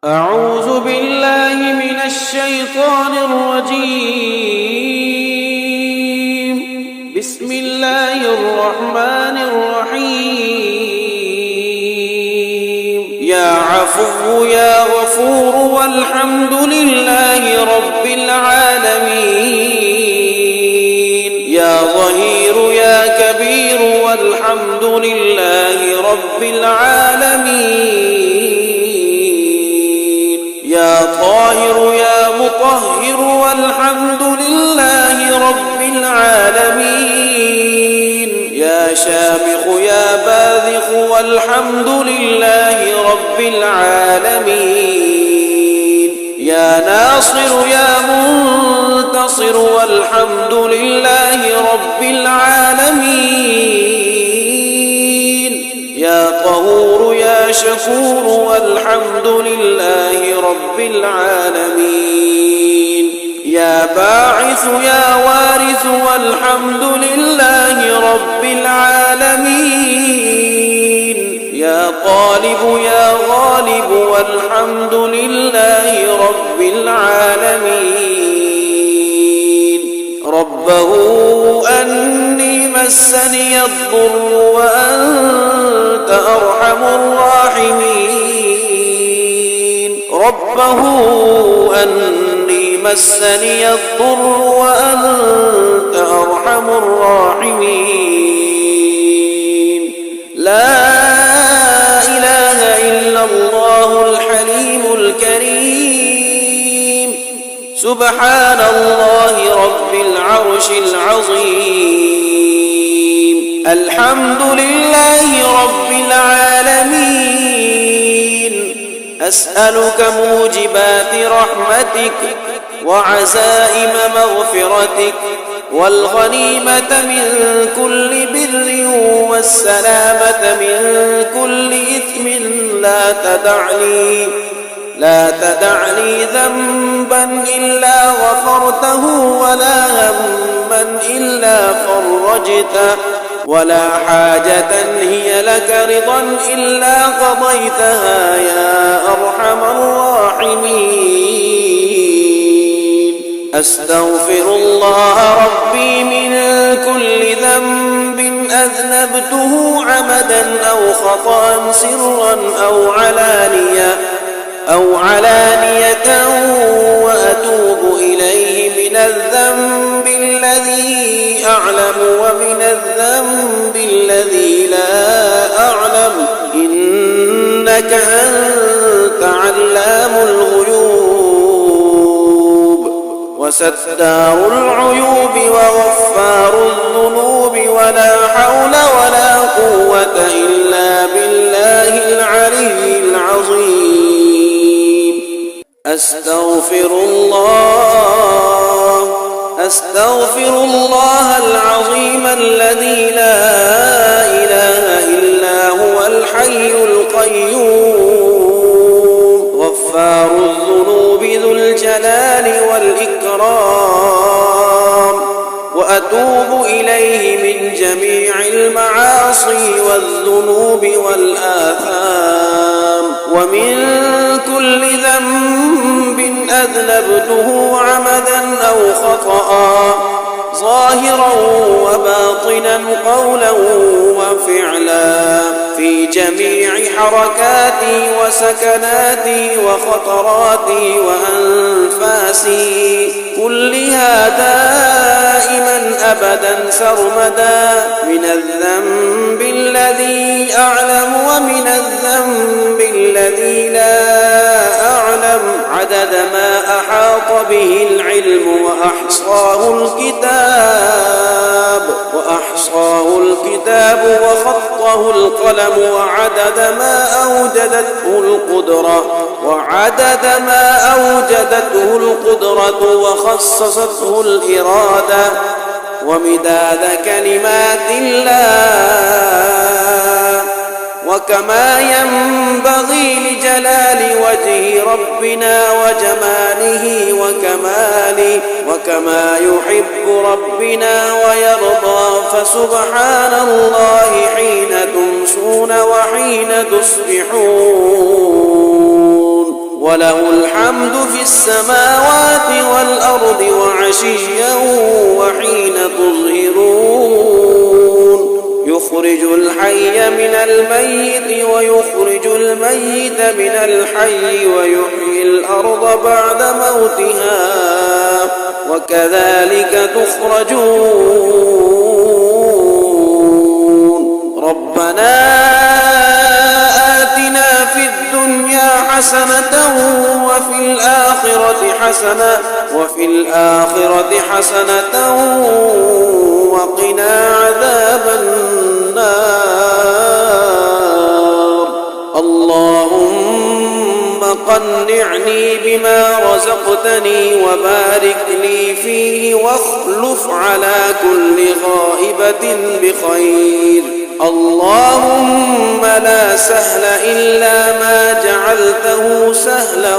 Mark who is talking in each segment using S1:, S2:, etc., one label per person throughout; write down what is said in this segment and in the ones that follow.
S1: أعوذ بالله من الشيطان الرجيم. بسم الله الرحمن الرحيم. يا عفو يا غفور والحمد لله رب العالمين. يا ظهير يا كبير والحمد لله رب العالمين. يا طاهر يا مطهر والحمد لله رب العالمين. يا شامخ يا باذخ والحمد لله رب العالمين. يا ناصر يا منتصر والحمد لله رب العالمين. يا طهور يا شكور والحمد لله رب العالمين. يا باعث يا وارث والحمد لله رب العالمين. يا طالب يا غالب والحمد لله رب العالمين. ربه أني مسني الضر وأنت أرحم الراحمين. ربه أني مسني الضر وأنت أرحم الراحمين. لا إله إلا الله الحليم الكريم. سبحان الله رب العرش العظيم. الحمد لله رب العالمين. أسألك موجبات رحمتك وعزائم مغفرتك والغنيمة من كل بر والسلامة من كل إثم. لا تدع لي ذنبا إلا غفرته ولا هما إلا فرجته ولا حاجة هي لك رضا إلا قضيتها يا أرحم الراحمين. أستغفر الله ربي من كل ذنب أذنبته عمدا أو خطأ سرا أو علانية وأتوب إليه من الذنب الذي أعلم ومن الذنب الذي لا أعلم إنك أنت علام الغيوب وستار العيوب وغفار الذنوب ولا حول ولا قوة إلا بالله العلي العظيم. أستغفر الله العظيم الذي لا إله إلا هو الحي القيوم غفار الذنوب ذو الجلال والإكرام. وأتوب إليه من جميع المعاصي والذنوب والآثام ومن كل ذنب أذنبته عمدا أو خطأ ظاهرا وباطنا قولا وفعلا في جميع حركاتي وسكناتي وخطراتي وأنفاسي كلها دائما أبدا سرمدا من الذنب الذي أعلم ومن الذنب الذي لا أعلم عدد ما أحاط به العلم وأحصاه الكتاب وخطه القلم وعدد ما أوجدته القدرة وخصصته الإرادة ومداد كلمات الله. وكما ينبغي لجلال وجه ربنا وجماله وكما يحب ربنا ويرضى فسبحان الله حين تمسون وحين تصبحون وله الحمد في السماوات والأرض وعشيا وحين تظهرون يخرج الحي من الميت ويخرج الميت من الحي ويحيي الأرض بعد موتها وكذلك تخرجون ربنا آتنا في الدنيا حسنة وفي الآخرة حسنة وقنا عذاب النار اللهم قنعني بما رزقتني وبارك لي فيه واخلف على كل غائبة بخير اللهم لا سهل إلا ما جعلته سهلا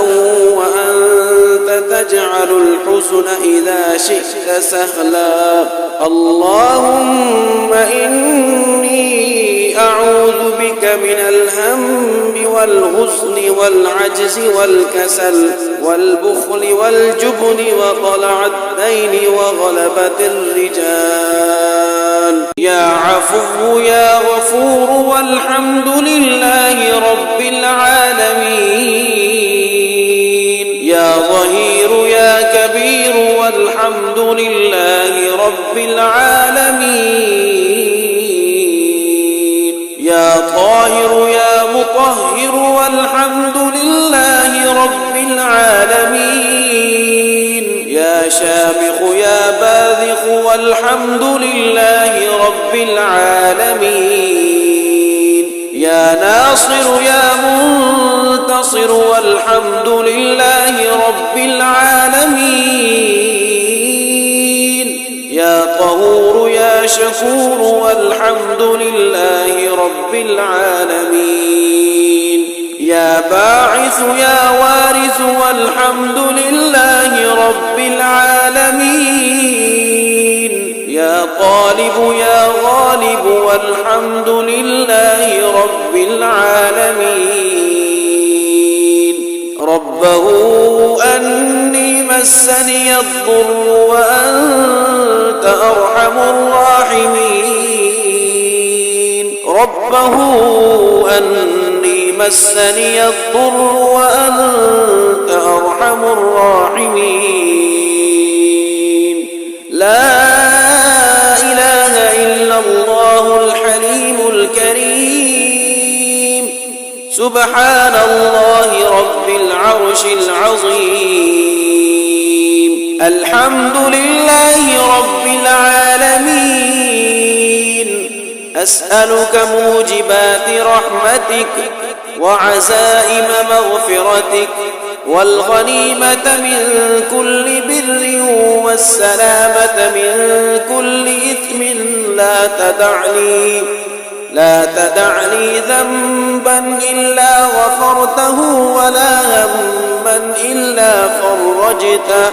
S1: وأنت تجعل الحزن إذا شئت سهلا اللهم إني أعوذ بك من الهم والغزن والعجز والكسل والبخل والجبن وطلع الدين وغلبة الرجال يا عفو يا غفور والحمد لله رب العالمين يا ظهير يا كبير والحمد لله رب العالمين يا طاهر يا مطهر والحمد لله رب العالمين يا شامخ يا باذخ والحمد لله رب العالمين يا ناصر يا منتصر والحمد لله رب العالمين يا طهور يا شكور والحمد لله رب العالمين يا باعث يا وارث والحمد لله رب العالمين يا طالب يا غالب والحمد لله رب العالمين ربه أني مسني الضر وأنت أرحم الراحمين ربه أني مسني الضر وأنت أرحم الراحمين لا إله إلا الله الحليم الكريم سبحان الله رب العرش العظيم الحمد لله رب العالمين أسألك موجبات رحمتك وعزائم مغفرتك والغنيمة من كل بر والسلامة من كل إثم لا تدع لي ذنبا إلا غفرته ولا هما إلا فرجته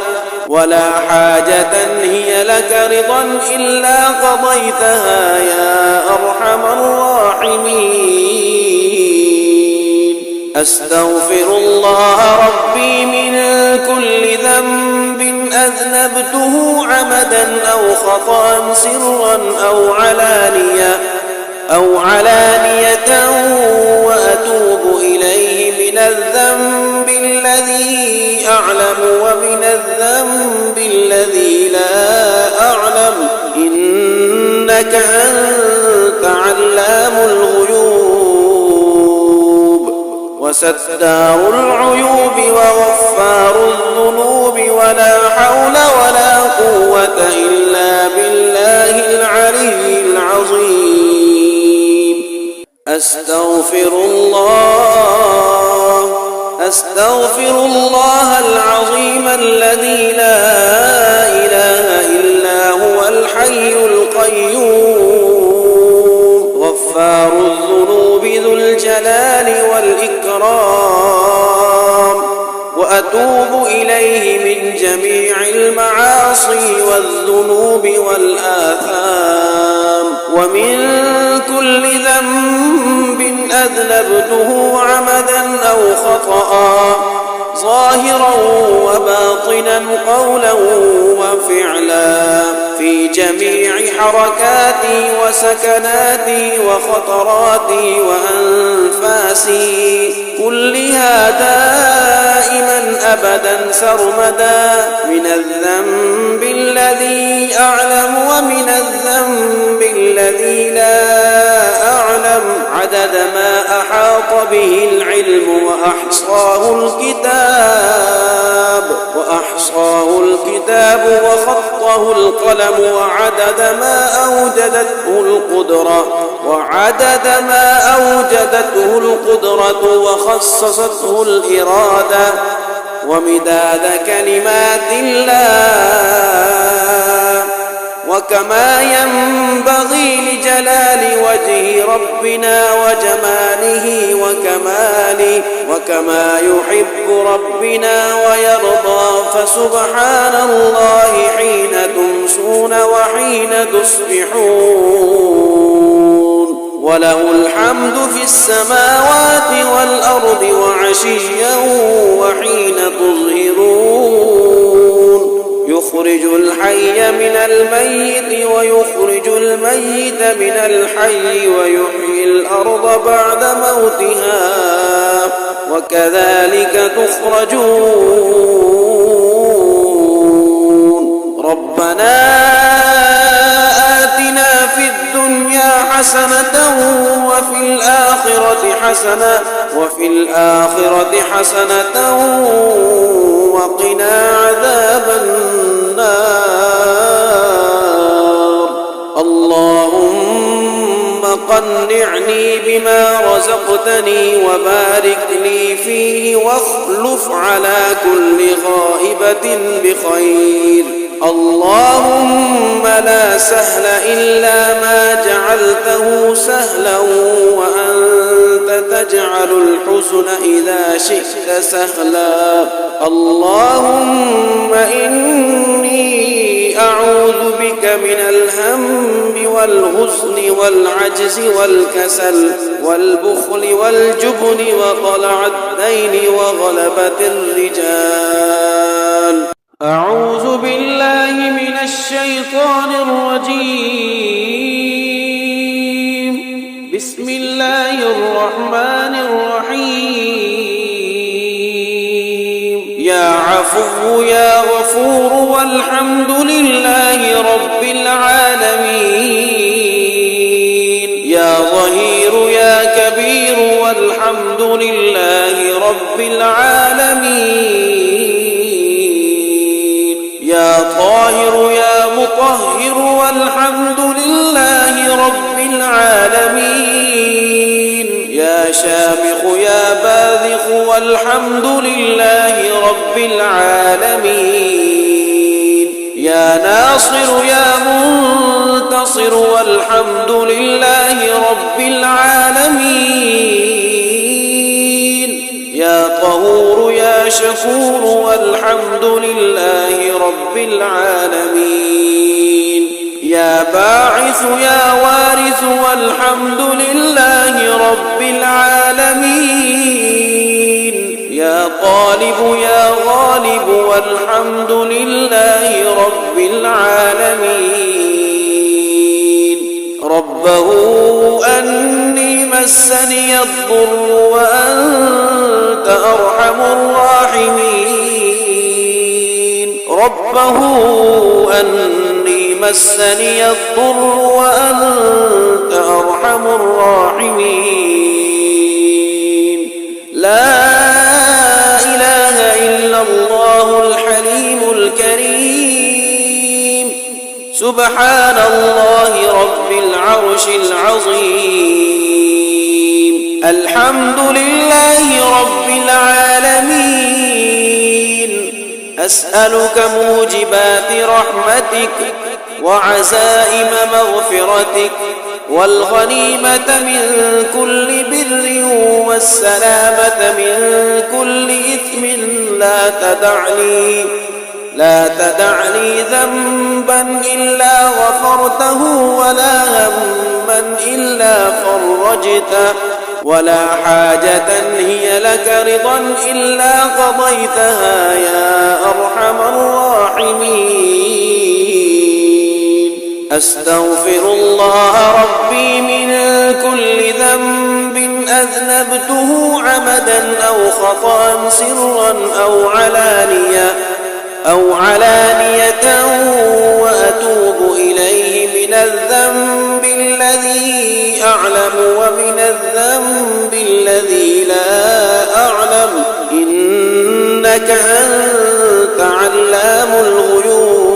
S1: ولا حاجة هي لك رضا إلا قضيتها يا أرحم الراحمين أستغفر الله ربي من كل ذنب أذنبته عمدا أو خطأ سرا أو علانية وأتوب إليه من الذنب الذي أعلم ومن الذنب الذي لا أعلم إنك أنت علام الغيوب وستار العيوب وغفار الذنوب ولا حول ولا قوة إلا بالله العلي العظيم أستغفر الله العظيم الذي لا إله إلا هو الحي القيوم غفار الذنوب ذو الجلال والإكرام وأتوب إليه من جميع المعاصي والذنوب والآثام ومن كل ذنب أذنبته عمدا أو خطأ ظاهرا وباطنا قولا وفعلا في جميع حركاتي وسكناتي وخطراتي وأنفاسي كلها دائما أبدا سرمدا من الذنب الذي أعلم ومن الذنب الذي لا أعلم عدد ما أحاط به العلم وأحصاه الكتاب وخطه القلم وعدد ما أوجدته القدرة وخصصته الإرادة ومداد كلمات الله وكما ينبغي لجلال وجه ربنا وجماله وكماله وكما يحب ربنا ويرضى فسبحان الله حين تمسون وحين تصبحون وله الحمد في السماوات والأرض وعشيا وحين تظهرون يخرج الحي من الميت ويخرج الميت من الحي ويحيي الأرض بعد موتها وكذلك تخرجون ربنا آتنا في الدنيا حسنة وفي الآخرة حسنة وقنا عذاب النار اللهم قنعني بما رزقتني وبارك لي فيه واخلف على كل غائبة بخير اللهم لا سهل إلا ما جعلته سهلا وأنت تجعل الحزن إذا شئت سهلا اللهم إني أعوذ بك من الهم والحزن والعجز والكسل والبخل والجبن وطلع الدين وغلبة الرجال أعوذ بالله من الشيطان الرجيم بسم الله الرحمن الرحيم يا عفو يا غفور والحمد لله رب العالمين يا ظهير يا كبير والحمد لله رب العالمين يا طاهر يا مطهر والحمد لله رب العالمين يا شامخ يا باذخ والحمد لله رب العالمين يا ناصر يا منتصر والحمد لله رب العالمين يا طهور يا شكور والحمد لله رب العالمين يا باعث يا وارث والحمد لله رب العالمين يا طالب يا غالب والحمد لله رب العالمين ربه أني مسني الضر وأنت أرحم الراحمين ربه أني مسني الضر وأنت أرحم الراحمين لا إله إلا الله الحليم الكريم سبحان الله رب العرش العظيم الحمد لله رب العالمين أسألك موجبات رحمتك وعزائم مغفرتك والغنيمة من كل بر والسلامة من كل إثم لا تدع لي ذنبا إلا غفرته ولا هما إلا فرجته ولا حاجة هي لك رضا إلا قضيتها يا أرحم الراحمين. أستغفر الله ربي من كل ذنب أذنبته عمدا أو خطأ سرا أو علانية وأتوب إليه من الذنب الذي أعلم ومن الذنب الذي لا أعلم إنك أنت علام الغيوب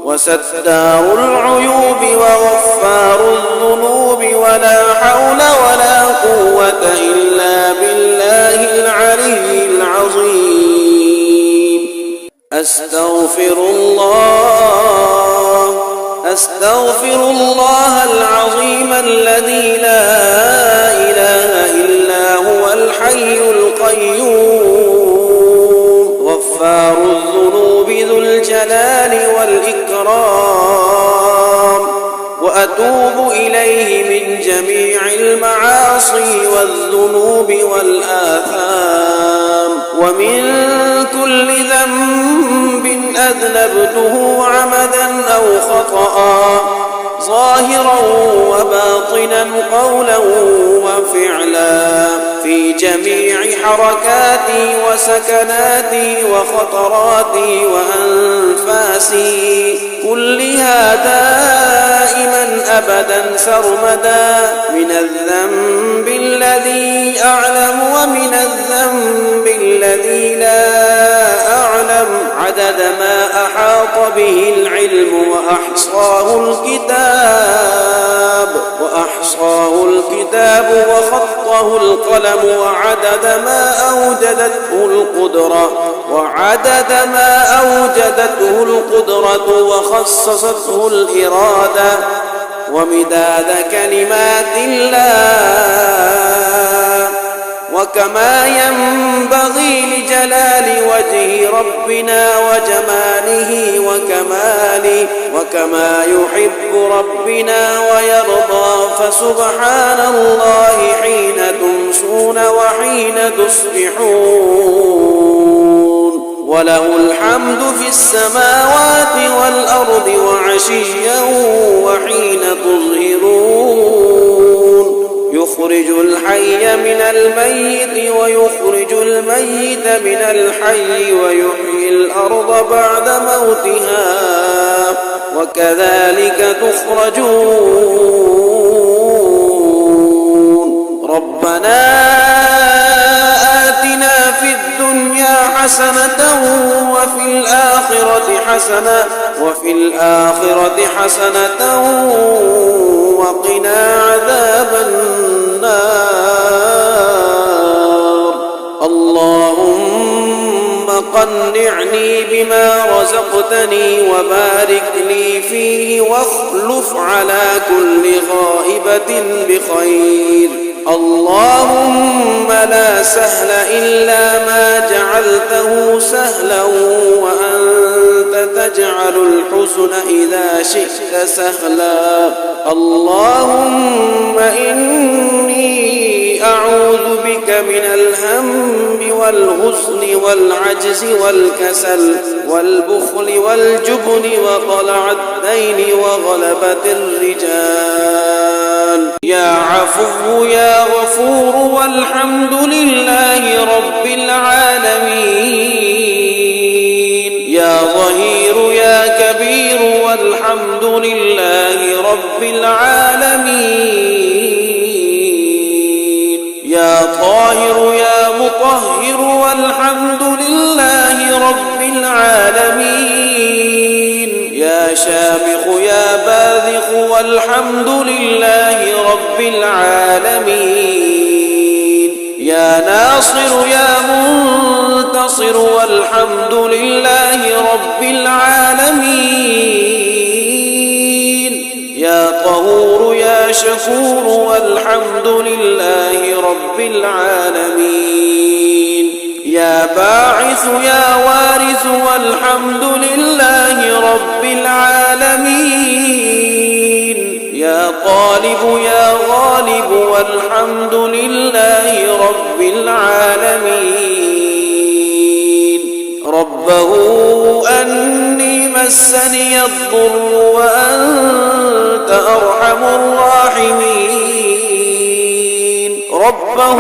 S1: وستار العيوب وغفار الذنوب ولا حول ولا قوة إلا بالله العلي العظيم. أستغفر الله العظيم الذي لا إله إلا هو الحي القيوم غفار الذنوب ذو الجلال والإكرام، وأتوب إليه من جميع المعاصي والذنوب والآثام ومن كل ذنب أذنبته عمدا أو خطأ ظاهرا وباطنا قولا وفعلا في جميع حركاتي وسكناتي وخطراتي وأنفاسي كلها دائما أبدا سرمدا من الذنب الذي أعلم ومن الذنب الذي لا أعلم عدد ما أحاط به العلم وأحصاه الكتاب وخطه القلم وعدد ما أوجدته القدرة وخصصته الإرادة ومداد كلمات الله وكما ينبغي لجلال وجه ربنا وجماله وكما يحب ربنا ويرضى فسبحان الله حين تمسون وحين تصبحون وله الحمد في السماوات والأرض وعشيا وحين تظهرون يخرج الحي من الميت ويخرج الميت من الحي ويحيي الأرض بعد موتها وكذلك تخرجون. ربنا آتنا في الدنيا حسنة وفي الآخرة حسنة وقنا عذاب النار. اللهم قنعني بما رزقتني وبارك لي فيه واخلف على كل غائبة بخير. اللهم لا سهل إلا ما جعلته سهلا وأنت تجعل الحزن إذا شئت سهلا. اللهم إني أعوذ بك من الهم والحزن والعجز والكسل والبخل والجبن وضلع الدين وغلبة الرجال. يا عفو يا غفور والحمد لله رب العالمين. يا ظهير يا كبير والحمد لله رب العالمين. يا طاهر يا مطهر والحمد لله رب العالمين. يا شامخ يا باذخ والحمد لله رب العالمين. يا ناصر يا منتصر والحمد لله رب العالمين. يا طهور يا شكور والحمد لله رب العالمين. يا باعث يا وارث والحمد لله رب العالمين. يا غالب يا غالب والحمد لله رب العالمين. ربه أني مسني الضر وأنت أرحم الراحمين. ربه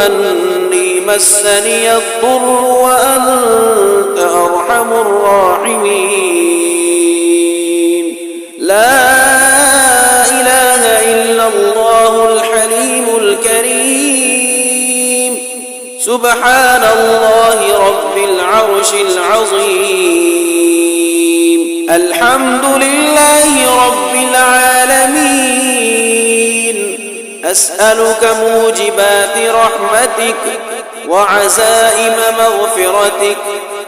S1: أني مسني الضر وأنت أرحم الراحمين. لا إله إلا الله الحليم الكريم. سبحان الله رب العرش العظيم. الحمد لله رب العالمين. أسألك موجبات رحمتك وعزائم مغفرتك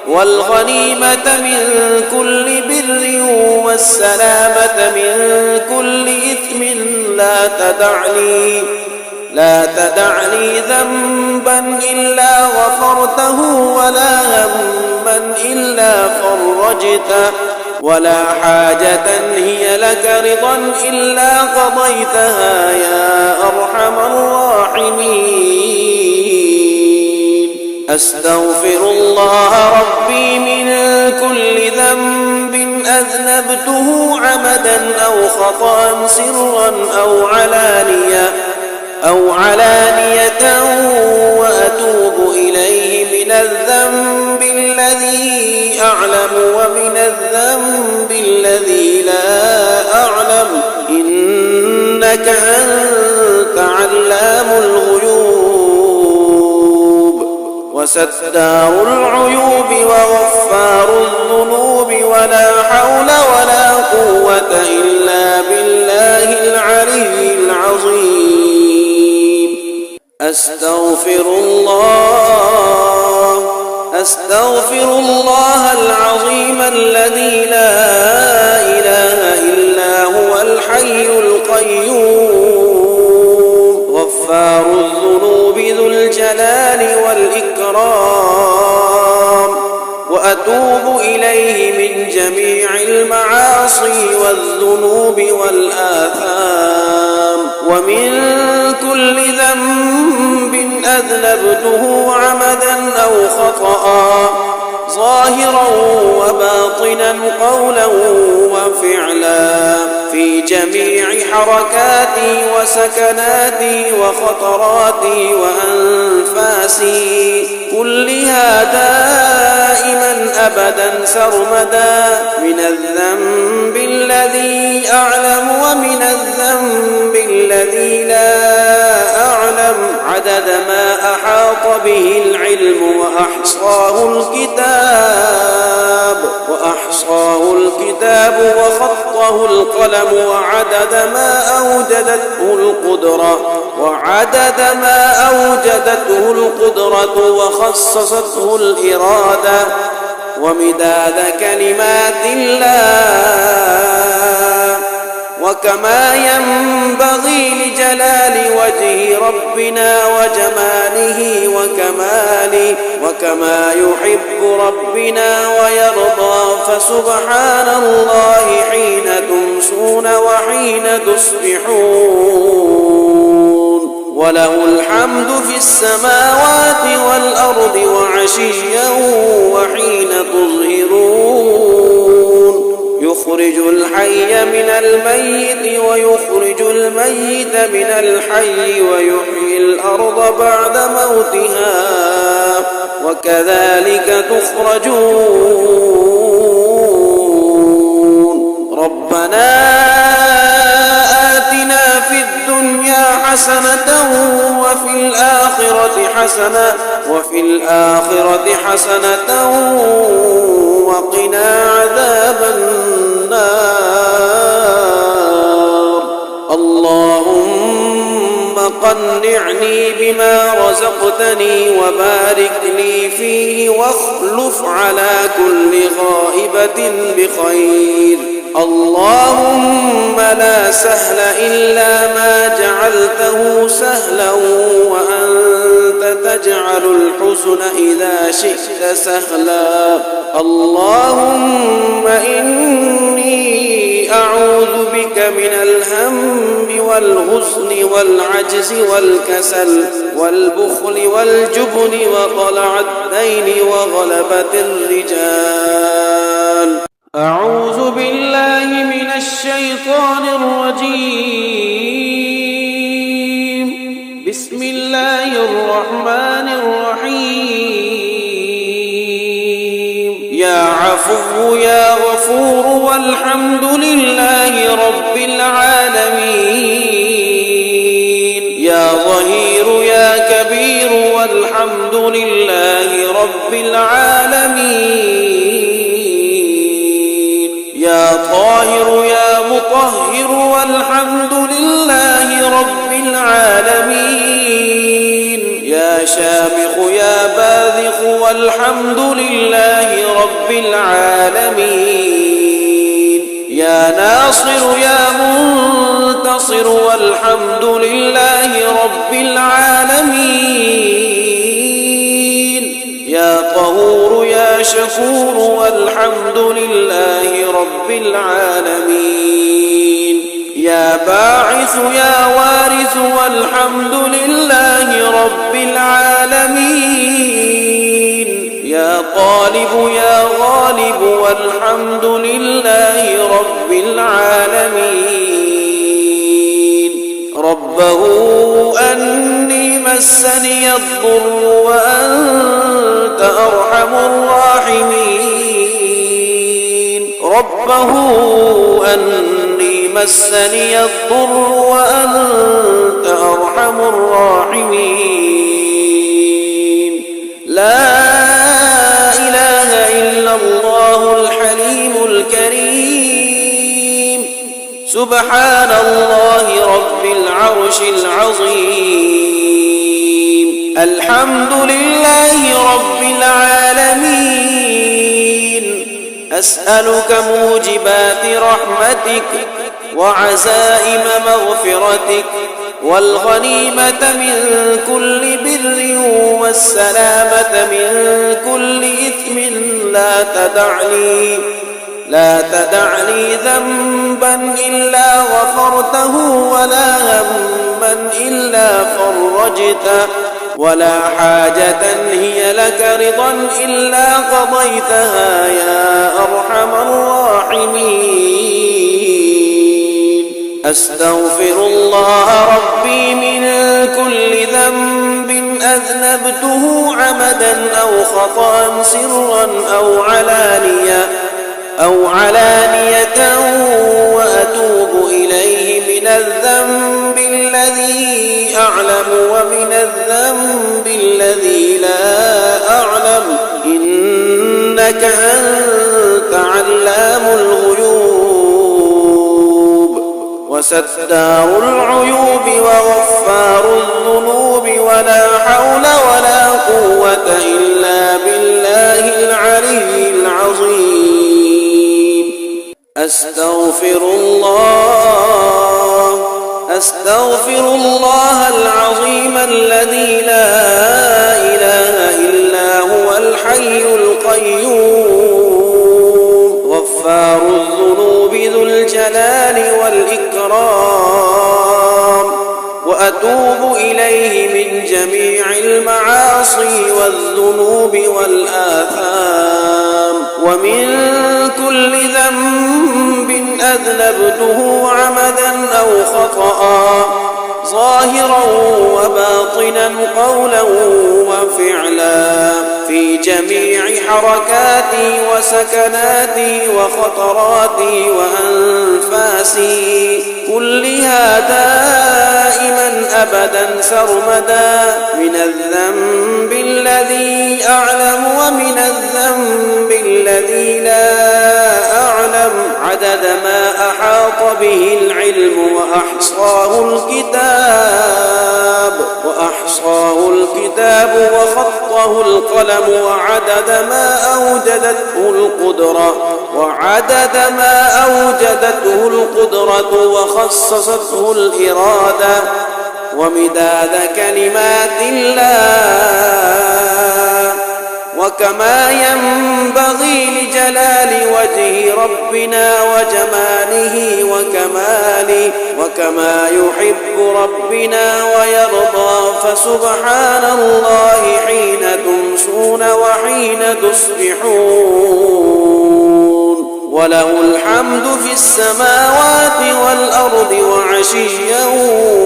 S1: والغنيمة من كل بر والسلامة من كل إثم. لا تدع لي ذنبا إلا غفرته ولا هما إلا فرجته ولا حاجة هي لك رضا إلا قضيتها يا أرحم الراحمين. أستغفر الله ربي من كل ذنب أذنبته عمدا أو خطأ سرا أو علانية وأتوب إليه من الذنب الذي أعلم ومن الذنب الذي لا أعلم إنك أنت علام الغيوب وستار العيوب وغفار الذنوب ولا حول ولا قوة إلا بالله العلي العظيم. أستغفر الله العظيم الذي لا إله إلا هو الحي القيوم غفار الذنوب ذو الجلال والإكرام. وأتوب إليه من جميع المعاصي والذنوب والآثام ومن كل ذنب أذنبته عمدا أو خطأ ظاهرا وباطنا قولا وفعلا في جميع حركاتي وسكناتي وخطراتي وأنفاسي كلها دائما أبدا سرمدا من الذنب الذي أعلم ومن الذنب الذي لا أعلم عدد ما أحاط به العلم وأحصاه الكتاب وخطه القلم وعدد ما أوجدته القدرة وخصصته الإرادة ومداد كلمات الله وكما ينبغي لجلال وجه ربنا وجماله وكما يحب ربنا ويرضى. فسبحان الله حين تمسون وحين تصبحون وله الحمد في السماوات والأرض وعشيا وحين تظهرون. يخرج الحي من الميت ويخرج الميت من الحي ويحيي الأرض بعد موتها وكذلك تخرجون. ربنا آتنا في الدنيا حسنة وفي الآخرة حسنة وقنا عذاب النار. اللهم قنعني بما رزقتني وبارك لي فيه واخلف على كل غائبة بخير. اللهم لا سهل إلا ما جعلته سهلا وأنت تجعل الحزن إذا شئت سهلا. اللهم إني أعوذ بك من الهم والحزن والعجز والكسل والبخل والجبن وطلع الدين وغلبة الرجال. أعوذ بالله من الشيطان الرجيم. بسم الله الرحمن الرحيم. يا عفو يا غفور والحمد لله رب العالمين. يا ظهير يا كبير والحمد لله رب العالمين. يا طاهر يا مطهر والحمد لله رب العالمين. يا شامخ يا باذخ والحمد لله رب العالمين. يا ناصر يا منتصر والحمد لله رب العالمين. يا طهور يا شكور والحمد لله رب العالمين. يا باعث يا وارث والحمد لله رب العالمين. يا طالب يا غالب والحمد لله رب العالمين. ربه أني مسني الضر وأنت أرحم الراحمين. ربه أني مسني الضر وأنت أرحم الراحمين. لا إله إلا الله الحليم الكريم. سبحان الله رب العرش العظيم. الحمد لله رب العالمين. أسألك موجبات رحمتك وعزائم مغفرتك والغنيمة من كل بر والسلامة من كل إثم. لا تدع لي ذنبا إلا غفرته ولا هما إلا فرجته ولا حاجة هي لك رضا إلا قضيتها يا أرحم الراحمين. أستغفر الله ربي من كل ذنب أذنبته عمدا أو خطأ سرا أو علانية وأتوب إليه من الذنب الذي أعلم ومن الذنب الذي لا أعلم إنك أنت علام الغيوب وستار العيوب وغفار الذنوب ولا حول ولا قوة إلا بالله العلي العظيم. أستغفر الله العظيم الذي لا إله إلا هو الحي القيوم غفار الذنوب ذو الجلال والإكرام. وأتوب إليه من جميع المعاصي والذنوب والآثام ومن كل ذنب أذنبته عمدا أو خطأ ظاهرا وباطنا قولا وفعلا في جميع حركاتي وسكناتي وخطراتي وأنفاسي كلها دائما أبدا سرمدا من الذنب الذي أعلم ومن الذنب الذي لا أعلم عدد ما أحاط به العلم وأحصاه الكتاب وخطه القلم وعدد ما أوجدته القدرة وخصصته الإرادة ومداد كلمات الله وكما ينبغي لجلال وجه ربنا وجماله وكماله وكما يحب ربنا ويرضى، فسبحان الله حين تمسون وحين تصبحون، وله الحمد في السماوات والأرض وعشيا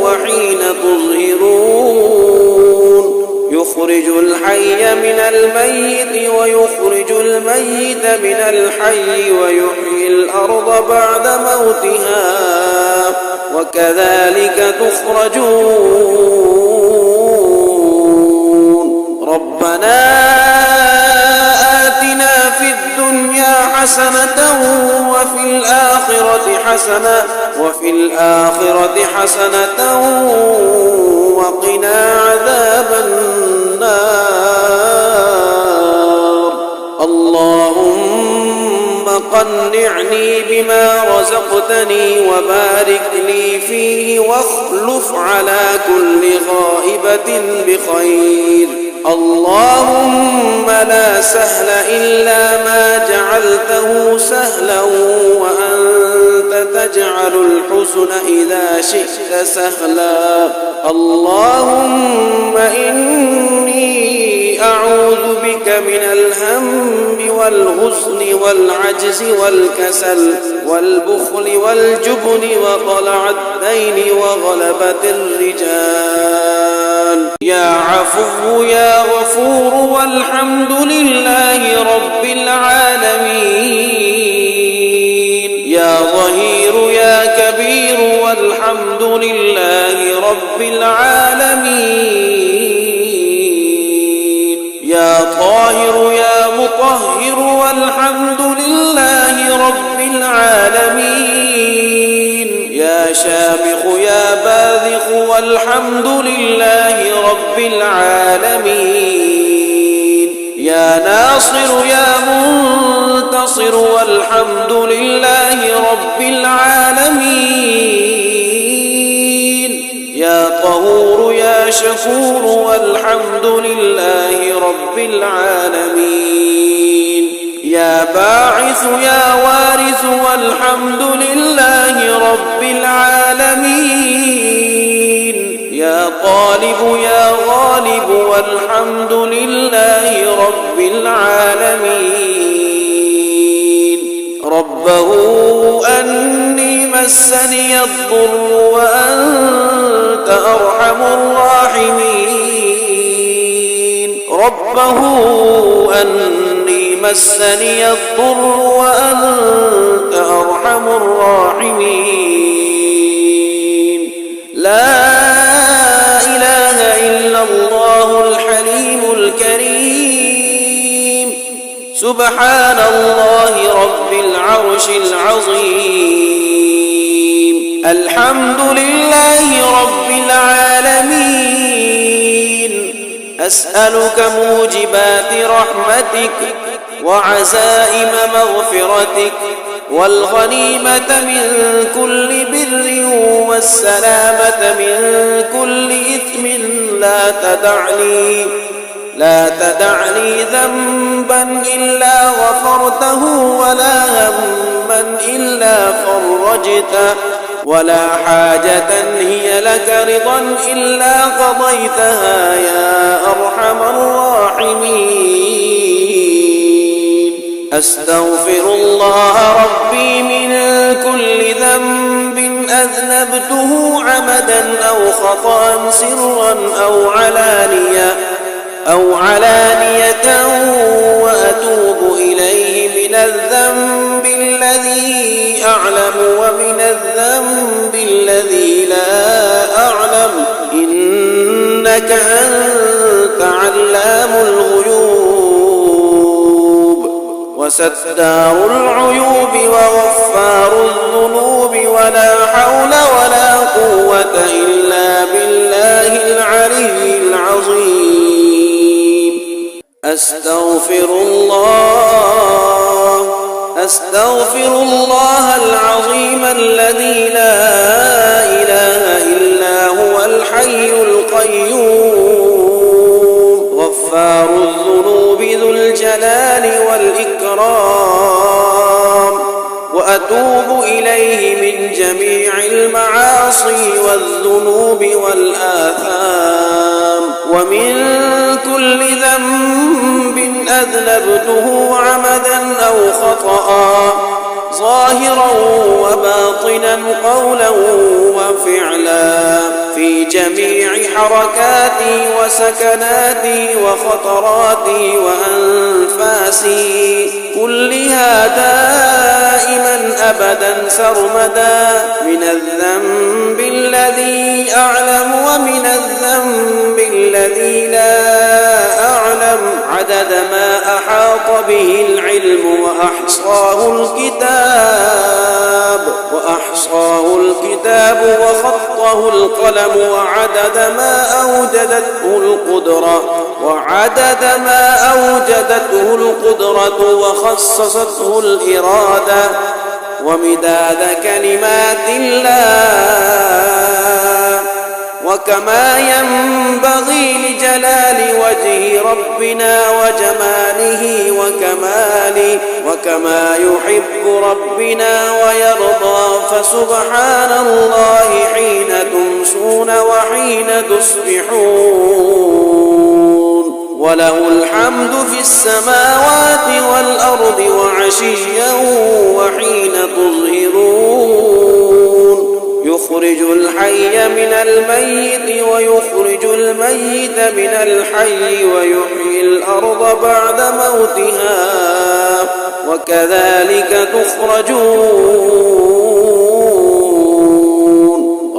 S1: وحين تظهرون، يخرج الحي من الميت ويخرج الميت من الحي ويحيي الأرض بعد موتها وكذلك تخرجون. ربنا آتنا في الدنيا حسنة وفي الآخرة حسنة وقنا عذاب النار. اللهم قنعني بما رزقتني وبارك لي فيه واخلف على كل غائبة بخير. اللهم لا سهل إلا ما جعلته سهلا وأنت تجعل الحزن إذا شئت سهلا. اللهم إني أعوذ بك من الهم والغزن والعجز والكسل والبخل والجبن وطلع الدين وغلبة الرجال. يا عفو يا غفور والحمد لله رب العالمين. يا ظهير يا كبير والحمد لله رب العالمين. يا طاهر يا مطهر والحمد لله رب العالمين. يا شامخ يا باذخ والحمد لله رب العالمين. يا ناصر يا منتصر والحمد لله رب العالمين. يا طهور يا شكور والحمد لله رب العالمين. يا باعث يا وارث والحمد لله رب العالمين. يا طالب يا غالب والحمد لله رب العالمين. ربه أني مسني الضر وأنت أرحم الراحمين. ربه أني مسني الضر وأنت أرحم الراحمين. لا إله إلا الله الحليم الكريم. سبحان الله رب العرش العظيم. الحمد لله رب العالمين. أسألك موجبات رحمتك وعزائم مغفرتك والغنيمة من كل بر والسلامة من كل إثم. لا تدع لي ذنبا إلا غفرته ولا هما إلا فرجته ولا حاجة هي لك رضا إلا قضيتها يا أرحم الراحمين. أستغفر الله ربي من كل ذنب أذنبته عمدا أو خطأ سرا أو علانية وأتوب إليه من الذنب الذي أعلم ومن الذنب الذي لا أعلم إنك أنت علام الغيوب وستار العيوب وغفار الذنوب ولا حول ولا قوة إلا بالله العلي العظيم. أستغفر الله العظيم الذي لا إله إلا هو الحي القيوم غفار الذنوب ذو الجلال والإكرام وأتوب إليه من جميع المعاصي والذنوب والآثام ومن كل ذنب أذنبته عمدا أو خطأ ظاهرا وباطنا قولا وفعلا في جميع حركاتي وسكناتي وخطراتي وأنفاسي كلها دائما أبدا سرمدا من الذنب الذي أعلم ومن الذنب الذي لا أعلم عدد ما أحاط به العلم وأحصاه الكتاب وخطه القلم وعدد ما أوجدته القدرة وخصصته الإرادة ومداد كلمات الله وكما ينبغي لجلال وجه ربنا وجماله وكماله وكما يحب ربنا ويرضى فسبحان الله حين تمسون وحين تصبحون وله الحمد في السماوات والأرض وعشيا وحين تظهرون يخرج الحي من الميت ويخرج الميت من الحي ويحيي الأرض بعد موتها وكذلك تخرجون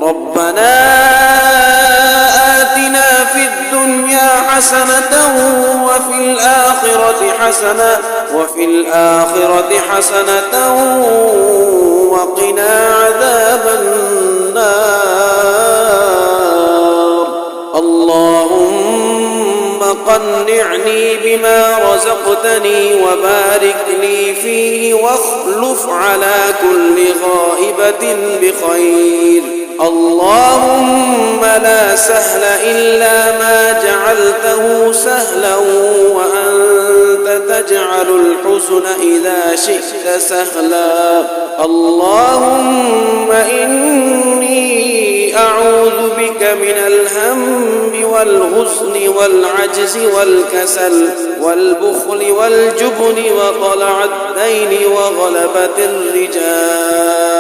S1: ربنا آتنا في الدنيا حسنة وفي الآخرة حسنة وقنا عذاب النار اللهم قنعني بما رزقتني وبارك لي فيه واخلف على كل غائبة بخير اللهم لا سهل إلا ما جعلته سهلا وأنت تجعل الحزن إذا شئت سهلا اللهم إني أعوذ بك من الهم والحزن والعجز والكسل والبخل والجبن وطلع الدين وغلبة الرجال